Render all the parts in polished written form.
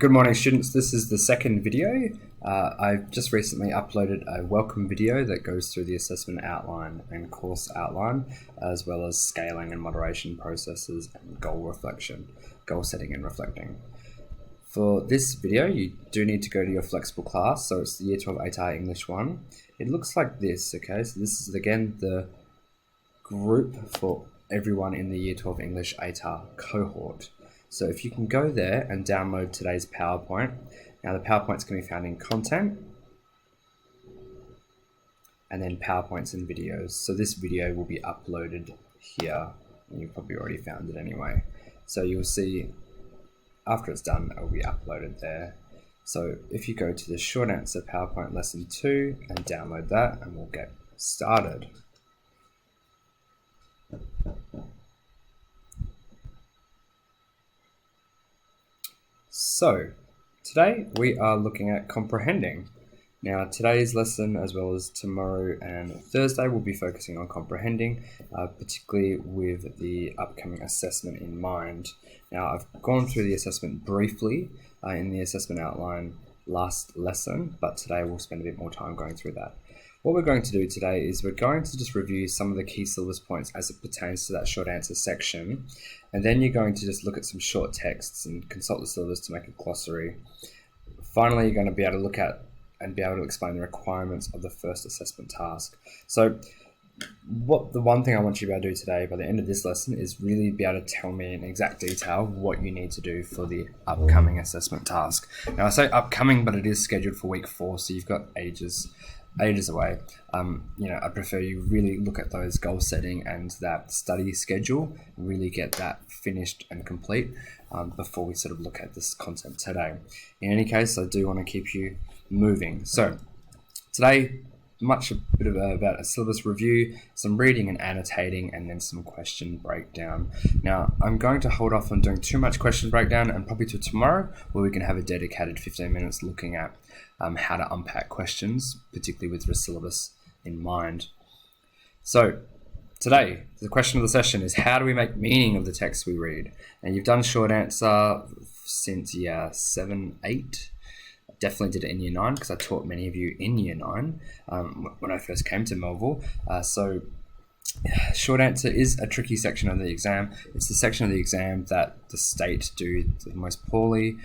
Good morning, students. This is the second video. I've just recently uploaded a welcome video that goes through the assessment outline and course outline, as well as scaling and moderation processes and goal setting and reflecting. For this video, you do need to go to your flexible class, so it's the Year 12 ATAR English 1. It looks like this, okay? So this is again the group for everyone in the Year 12 English ATAR cohort. So if you can go there and download today's PowerPoint. Now the PowerPoint's going to be found in content and then PowerPoints and videos. So this video will be uploaded here, and you've probably already found it anyway. So you'll see after it's done, it will be uploaded there. So if you go to the short answer PowerPoint lesson 2 and download that, and we'll get started. So today we are looking at comprehending. Now today's lesson, as well as tomorrow and Thursday, will be focusing on comprehending, particularly with the upcoming assessment in mind. Now I've gone through the assessment briefly in the assessment outline last lesson, but today we'll spend a bit more time going through that. What we're going to do today is we're going to just review some of the key syllabus points as it pertains to that short answer section, and then you're going to just look at some short texts and consult the syllabus to make a glossary. Finally, you're going to be able to look at and be able to explain the requirements of the first assessment task. So the one thing I want you to be able to do today by the end of this lesson is really be able to tell me in exact detail what you need to do for the upcoming assessment task. Now I say upcoming, but it is scheduled for week 4, so you've got ages away. I prefer you really look at those goal setting and that study schedule, really get that finished and complete before we sort of look at this content today. In any case, I do want to keep you moving. So today, about a syllabus review, some reading and annotating, and then some question breakdown. Now, I'm going to hold off on doing too much question breakdown and probably till tomorrow, where we can have a dedicated 15 minutes looking at how to unpack questions, particularly with the syllabus in mind. So today, the question of the session is, how do we make meaning of the text we read? And you've done short answer since year 7, 8. Definitely did it in year 9 because I taught many of you in year 9 when I first came to Melville. So short answer is a tricky section of the exam. It's the section of the exam that the state do the most poorly.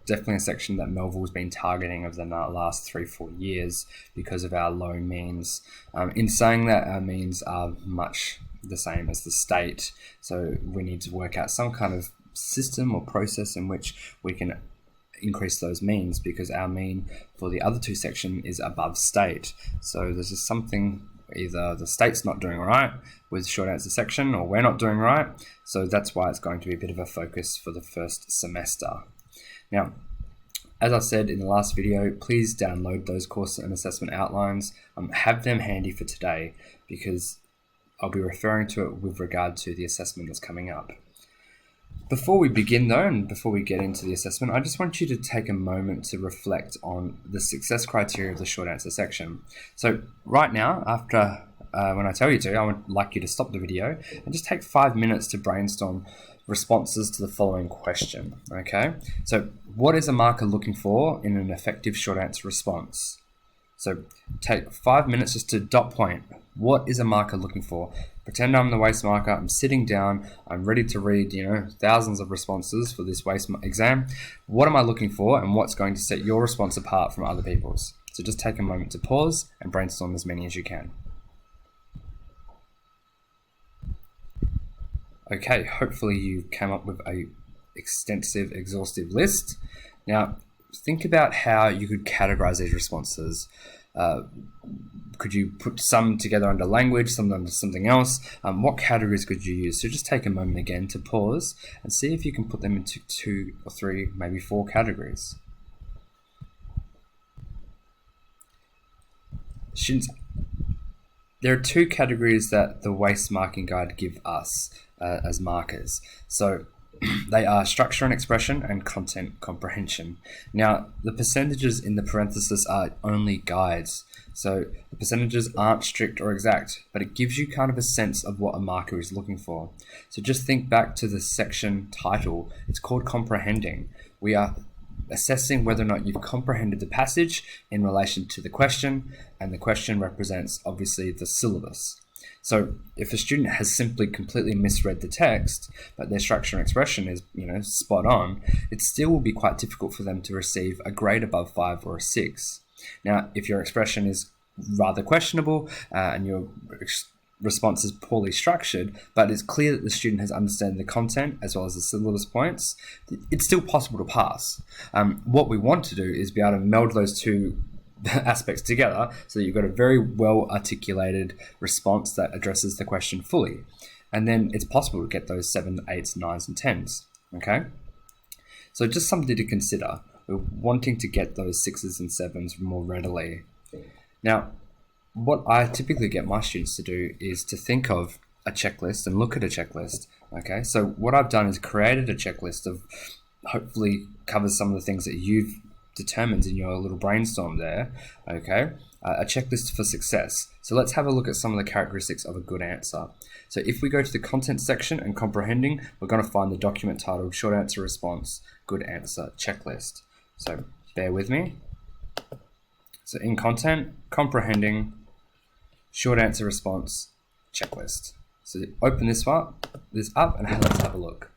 Definitely a section that Melville's been targeting over the last 3-4 years because of our low means. In saying that, our means are much the same as the state. So we need to work out some kind of system or process in which we can increase those means, because our mean for the other two section is above state. So there's just something, either the state's not doing right with short answer section, or we're not doing right. So that's why it's going to be a bit of a focus for the first semester. Now, as I said in the last video, please download those course and assessment outlines. Have them handy for today, because I'll be referring to it with regard to the assessment that's coming up. Before we begin though, and before we get into the assessment, I just want you to take a moment to reflect on the success criteria of the short answer section. So right now, after when I tell you to, I would like you to stop the video and just take 5 minutes to brainstorm responses to the following question, okay? So what is a marker looking for in an effective short answer response? So take 5 minutes just to dot point. What is a marker looking for? Pretend I'm the waste marker, I'm sitting down, I'm ready to read, thousands of responses for this waste exam. What am I looking for, and what's going to set your response apart from other people's? So just take a moment to pause and brainstorm as many as you can. Okay, hopefully you came up with a extensive, exhaustive list. Now, think about how you could categorize these responses. Could you put some together under language, some under something else? What categories could you use? So just take a moment again to pause and see if you can put them into 2 or 3, maybe 4 categories. Students, there are 2 categories that the waste marking guide give us as markers. So They are structure and expression and content comprehension. Now, the percentages in the parenthesis are only guides. So the percentages aren't strict or exact, but it gives you kind of a sense of what a marker is looking for. So just think back to the section title. It's called comprehending. We are assessing whether or not you've comprehended the passage in relation to the question, and the question represents obviously the syllabus. So if a student has simply completely misread the text, but their structure and expression is, spot on, it still will be quite difficult for them to receive a grade above 5 or a 6. Now, if your expression is rather questionable and your response is poorly structured, but it's clear that the student has understood the content as well as the syllabus points, it's still possible to pass. What we want to do is be able to meld those two aspects together so that you've got a very well articulated response that addresses the question fully. And then it's possible to get those 7s, 8s, 9s, and 10s. Okay? So just something to consider. We're wanting to get those 6s and 7s more readily. Now, what I typically get my students to do is to think of a checklist and look at a checklist. Okay? So what I've done is created a checklist of hopefully covers some of the things that you've determined in your little brainstorm there, okay? A checklist for success. So let's have a look at some of the characteristics of a good answer. So if we go to the content section and comprehending, we're going to find the document titled Short Answer Response, Good Answer Checklist. So bear with me. So in content, comprehending, short answer response, checklist. So open this up and let's have a look.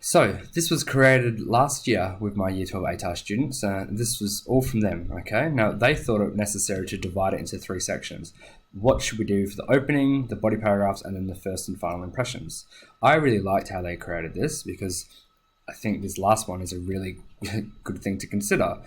So this was created last year with my Year 12 ATAR students. This was all from them, okay? Now, they thought it necessary to divide it into 3 sections. What should we do for the opening, the body paragraphs, and then the first and final impressions? I really liked how they created this because I think this last one is a really good thing to consider.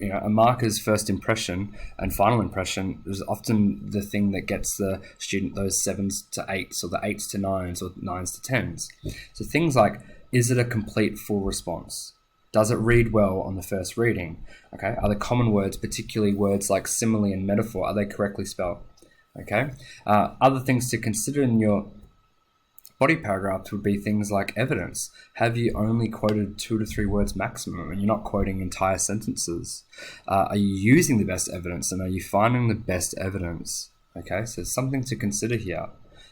A marker's first impression and final impression is often the thing that gets the student those 7s to 8s or the 8s to 9s or 9s to 10s. So things like, is it a complete full response? Does it read well on the first reading? Okay. Are the common words, particularly words like simile and metaphor, are they correctly spelled? Okay. Other things to consider in your body paragraphs would be things like evidence. Have you only quoted 2 to 3 words maximum and you're not quoting entire sentences? Are you using the best evidence and are you finding the best evidence? Okay. So something to consider here.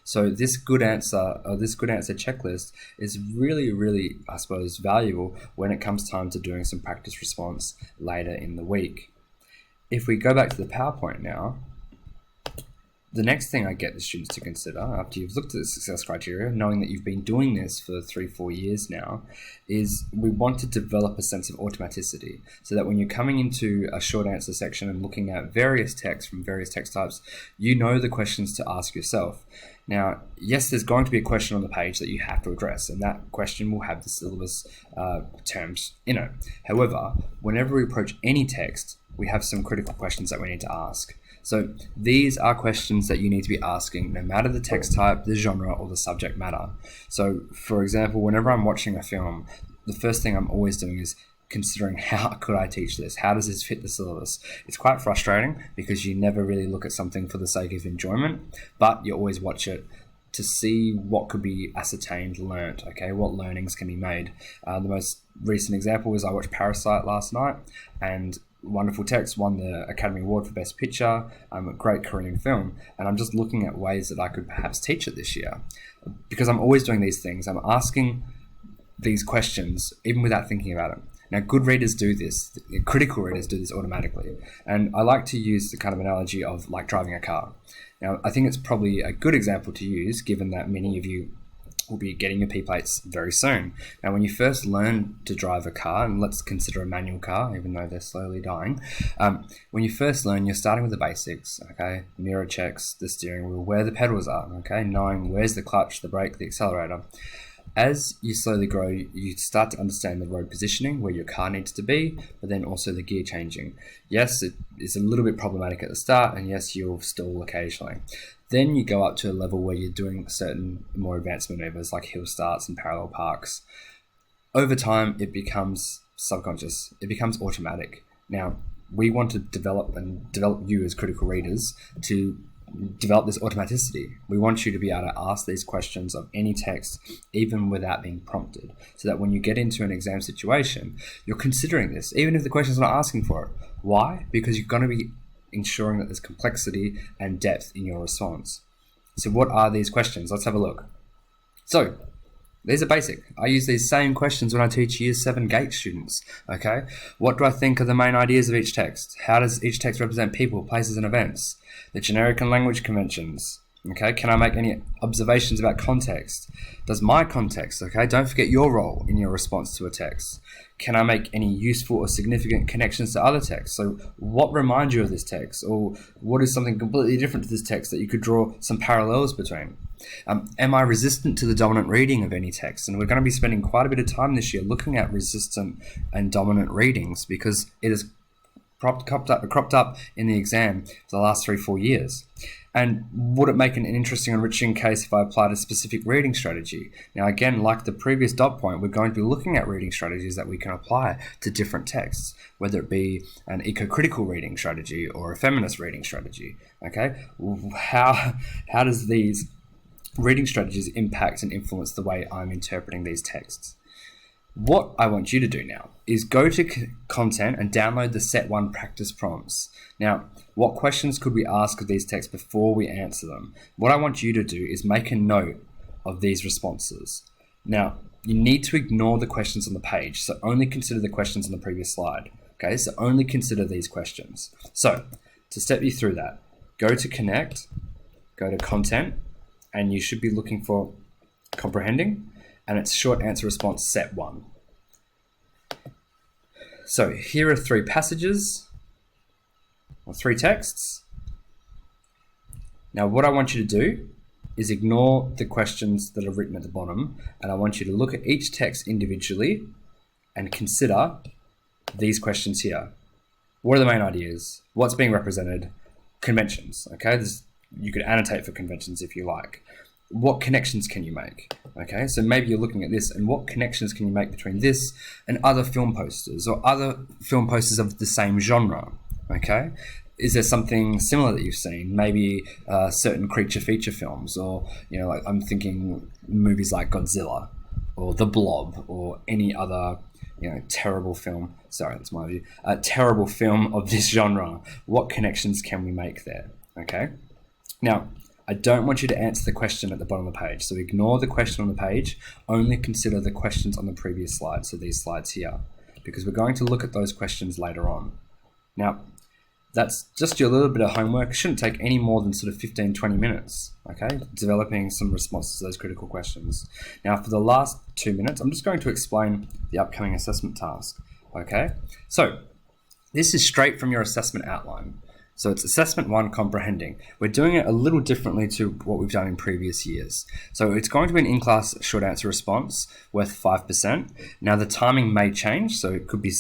So this good answer checklist is really, really, I suppose, valuable when it comes time to doing some practice response later in the week. If we go back to the PowerPoint now, the next thing I get the students to consider after you've looked at the success criteria, knowing that you've been doing this for 3-4 years now, is we want to develop a sense of automaticity so that when you're coming into a short answer section and looking at various texts from various text types, you know the questions to ask yourself. Now, yes, there's going to be a question on the page that you have to address, and that question will have the syllabus terms in it. However, whenever we approach any text, we have some critical questions that we need to ask. So these are questions that you need to be asking no matter the text type, the genre, or the subject matter. So, for example, whenever I'm watching a film, the first thing I'm always doing is considering how could I teach this? How does this fit the syllabus? It's quite frustrating because you never really look at something for the sake of enjoyment, but you always watch it to see what could be ascertained, learnt, okay? What learnings can be made. The most recent example is I watched Parasite last night, and wonderful text, won the Academy Award for Best Picture, a great Korean film, and I'm just looking at ways that I could perhaps teach it this year. Because I'm always doing these things, I'm asking these questions even without thinking about it. Now, good readers do this, critical readers do this automatically, and I like to use the kind of analogy of like driving a car. Now, I think it's probably a good example to use given that many of you will be getting your P plates very soon. Now, when you first learn to drive a car, and let's consider a manual car, even though they're slowly dying, when you first learn, you're starting with the basics, okay? Mirror checks, the steering wheel, where the pedals are, okay? Knowing where's the clutch, the brake, the accelerator. As you slowly grow, you start to understand the road positioning, where your car needs to be, but then also the gear changing. Yes, it is a little bit problematic at the start, and yes, you'll stall occasionally. Then you go up to a level where you're doing certain more advanced maneuvers like hill starts and parallel parks. Over time, it becomes subconscious. It becomes automatic. Now, we want to develop you as critical readers to develop this automaticity. We want you to be able to ask these questions of any text, even without being prompted, so that when you get into an exam situation, you're considering this, even if the question's not asking for it. Why? Because you're going to be ensuring that there's complexity and depth in your response. So what are these questions? Let's have a look. So these are basic. I use these same questions when I teach Year 7 GATE students, okay? What do I think are the main ideas of each text? How does each text represent people, places, and events? The generic and language conventions, okay? Can I make any observations about context? Does my context, okay? Don't forget your role in your response to a text. Can I make any useful or significant connections to other texts? So what reminds you of this text? Or what is something completely different to this text that you could draw some parallels between? Am I resistant to the dominant reading of any text? And we're going to be spending quite a bit of time this year looking at resistant and dominant readings, because it has cropped up in the exam for the last 3-4 years. And would it make an interesting, enriching case if I applied a specific reading strategy? Now, again, like the previous dot point, we're going to be looking at reading strategies that we can apply to different texts, whether it be an eco-critical reading strategy or a feminist reading strategy. Okay, how does these reading strategies impact and influence the way I'm interpreting these texts? What I want you to do now is go to content and download the Set 1 practice prompts. Now, what questions could we ask of these texts before we answer them? What I want you to do is make a note of these responses. Now, you need to ignore the questions on the page, so only consider the questions on the previous slide. Okay, so only consider these questions. So, to step you through that, go to Connect, go to Content, and you should be looking for Comprehending, and it's short answer response Set 1. So here are 3 passages, or 3 texts. Now what I want you to do is ignore the questions that are written at the bottom, and I want you to look at each text individually and consider these questions here. What are the main ideas? What's being represented? Conventions, okay? You could annotate for conventions if you like. What connections can you make? Okay, so maybe you're looking at this, and what connections can you make between this and other film posters or other film posters of the same genre? Okay, is there something similar that you've seen? Maybe certain creature feature films, or like I'm thinking movies like Godzilla or The Blob or any other terrible film. Sorry, that's my view. A terrible film of this genre. What connections can we make there? Okay, now, I don't want you to answer the question at the bottom of the page. So ignore the question on the page, only consider the questions on the previous slide, so these slides here, because we're going to look at those questions later on. Now, that's just your little bit of homework. It shouldn't take any more than sort of 15-20 minutes, okay? Developing some responses to those critical questions. Now, for the last 2 minutes, I'm just going to explain the upcoming assessment task, okay? So, this is straight from your assessment outline. So it's Assessment 1, Comprehending. We're doing it a little differently to what we've done in previous years. So it's going to be an in-class short answer response worth 5%. Now the timing may change, so it could be,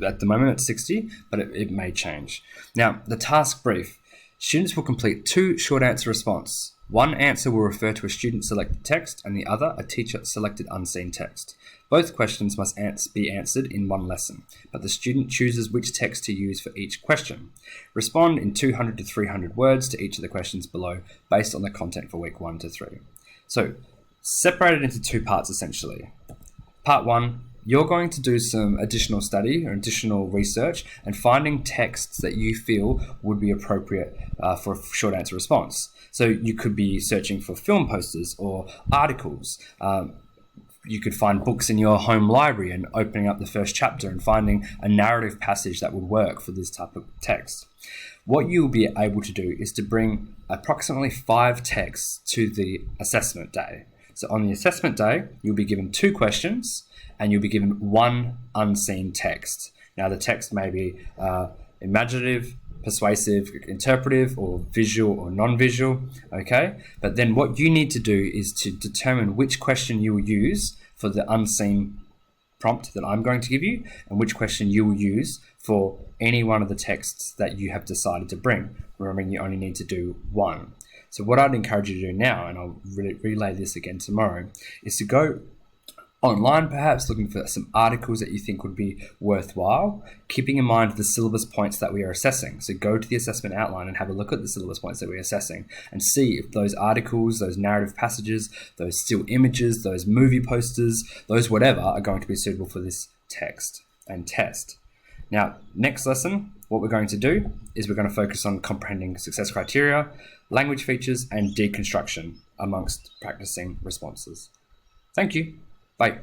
at the moment it's 60, but it may change. Now the task brief. Students will complete 2 short answer response. One answer will refer to a student-selected text and the other a teacher-selected unseen text. Both questions must be answered in one lesson, but the student chooses which text to use for each question. Respond in 200 to 300 words to each of the questions below based on the content for week 1 to 3. So, separated into 2 parts essentially. Part 1, you're going to do some additional study or additional research and finding texts that you feel would be appropriate for a short answer response. So you could be searching for film posters or articles. You could find books in your home library and opening up the first chapter and finding a narrative passage that would work for this type of text. What you'll be able to do is to bring approximately 5 texts to the assessment day. So on the assessment day, you'll be given 2 questions and you'll be given 1 unseen text. Now the text may be imaginative, persuasive, interpretive, or visual or non-visual, okay? But then what you need to do is to determine which question you will use for the unseen prompt that I'm going to give you, and which question you will use for any one of the texts that you have decided to bring. Remembering you only need to do 1. So what I'd encourage you to do now, and I'll relay this again tomorrow, is to go online, perhaps looking for some articles that you think would be worthwhile, keeping in mind the syllabus points that we are assessing. So go to the assessment outline and have a look at the syllabus points that we're assessing and see if those articles, those narrative passages, those still images, those movie posters, those whatever are going to be suitable for this text and test. Now, next lesson, what we're going to do is we're going to focus on comprehending success criteria, language features, and deconstruction amongst practicing responses. Thank you. Bye.